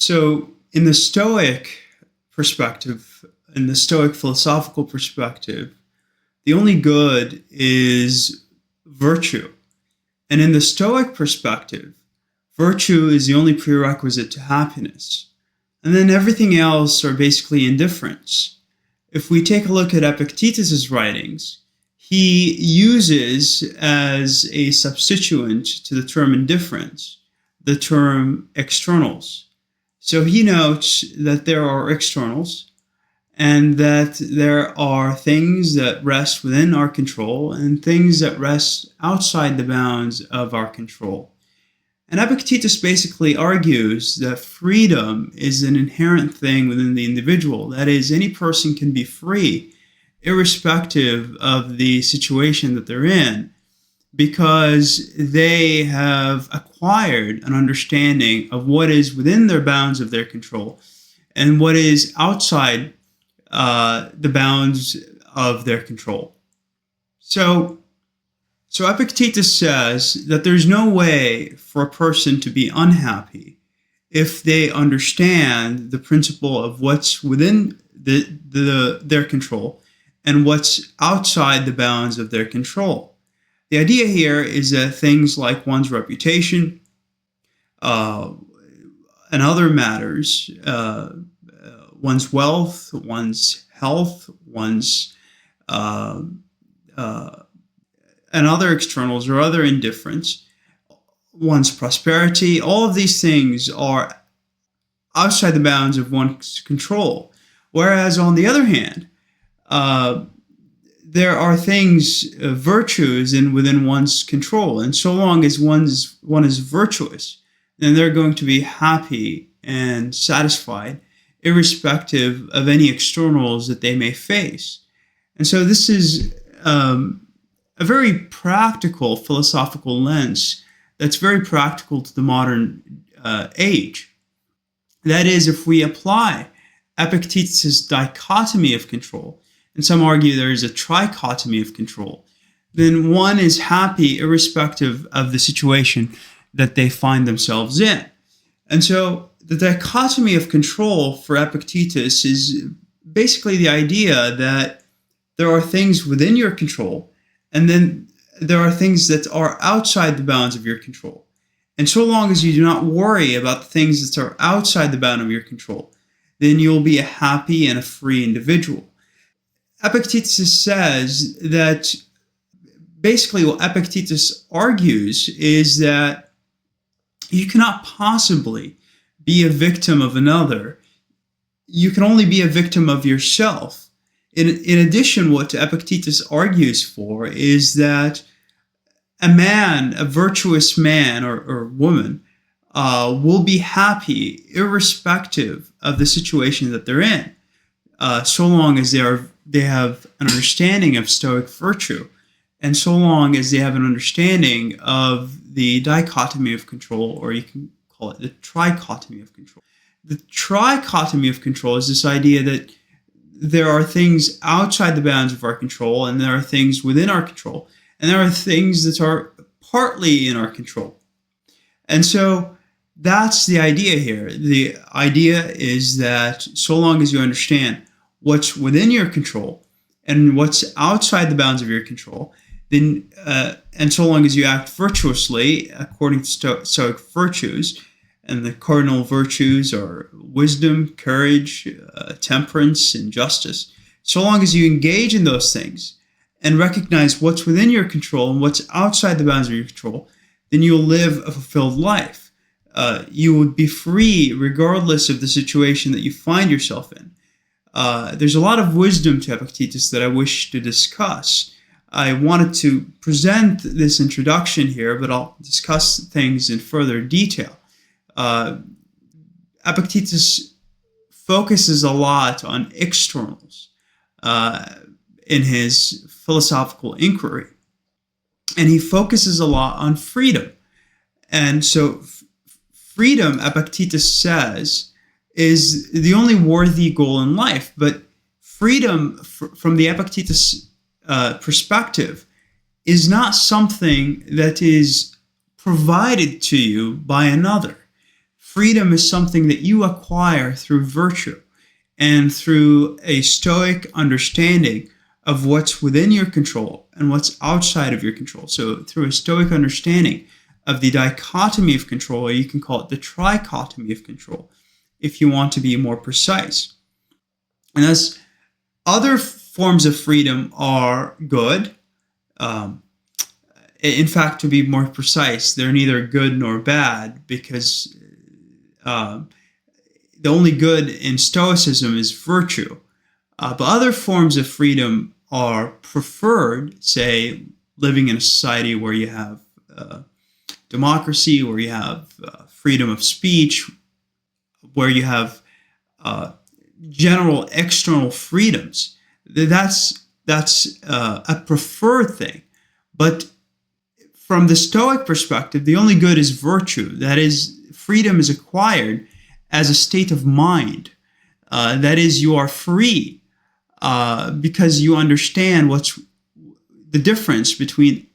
So, in the Stoic perspective, in the Stoic philosophical perspective, the only good is virtue. And in the Stoic perspective, virtue is the only prerequisite to happiness. And then everything else are basically indifference. If we take a look at Epictetus's writings, he uses as a substituent to the term indifference the term externals. So he notes that there are externals and that there are things that rest within our control and things that rest outside the bounds of our control. And Epictetus basically argues that freedom is an inherent thing within the individual. That is, any person can be free, irrespective of the situation that they're in, because they have acquired an understanding of what is within their bounds of their control and what is outside the bounds of their control. So Epictetus says that there's no way for a person to be unhappy if they understand the principle of what's within their control and what's outside the bounds of their control. The idea here is that things like one's reputation and other matters, one's wealth, one's health, one's and other externals or other indifference, one's prosperity, all of these things are outside the bounds of one's control. Whereas on the other hand, there are things, virtues within one's control. And so long as one is virtuous, then they're going to be happy and satisfied, irrespective of any externals that they may face. And so this is a very practical philosophical lens that's very practical to the modern age. That is, if we apply Epictetus' dichotomy of control, and some argue there is a trichotomy of control, then one is happy irrespective of the situation that they find themselves in. And so the dichotomy of control for Epictetus is basically the idea that there are things within your control, and then there are things that are outside the bounds of your control. And so long as you do not worry about the things that are outside the bound of your control, then you'll be a happy and a free individual. Epictetus says that basically what Epictetus argues is that you cannot possibly be a victim of another. You can only be a victim of yourself. In addition, what Epictetus argues for is that a man, a virtuous man or woman, will be happy irrespective of the situation that they're in, so long as they have an understanding of Stoic virtue, and so long as they have an understanding of the dichotomy of control, or you can call it the trichotomy of control. The trichotomy of control is this idea that there are things outside the bounds of our control, and there are things within our control, and there are things that are partly in our control. And so that's the idea here. The idea is that so long as you understand what's within your control and what's outside the bounds of your control, then and so long as you act virtuously according to Stoic virtues, and the cardinal virtues are wisdom, courage, temperance, and justice. So long as you engage in those things and recognize what's within your control and what's outside the bounds of your control, then you'll live a fulfilled life. You would be free regardless of the situation that you find yourself in. There's a lot of wisdom to Epictetus that I wish to discuss. I wanted to present this introduction here, but I'll discuss things in further detail. Epictetus focuses a lot on externals in his philosophical inquiry, and he focuses a lot on freedom. And so freedom, Epictetus says, is the only worthy goal in life. But freedom, from the Epictetus perspective, is not something that is provided to you by another. freedom is something that you acquire through virtue and through a Stoic understanding of what's within your control and what's outside of your control. So through a Stoic understanding of the dichotomy of control, or you can call it the trichotomy of control, if you want to be more precise. And thus, other forms of freedom are good. In fact, to be more precise, they're neither good nor bad, because the only good in Stoicism is virtue. But other forms of freedom are preferred, say, living in a society where you have democracy, where you have freedom of speech, where you have general external freedoms. That's a preferred thing. But from the Stoic perspective, the only good is virtue. That is, freedom is acquired as a state of mind. That is, you are free because you understand what's the difference between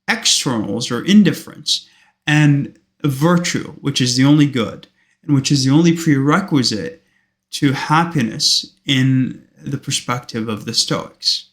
externals or indifference and virtue, which is the only good and which is the only prerequisite to happiness in the perspective of the Stoics.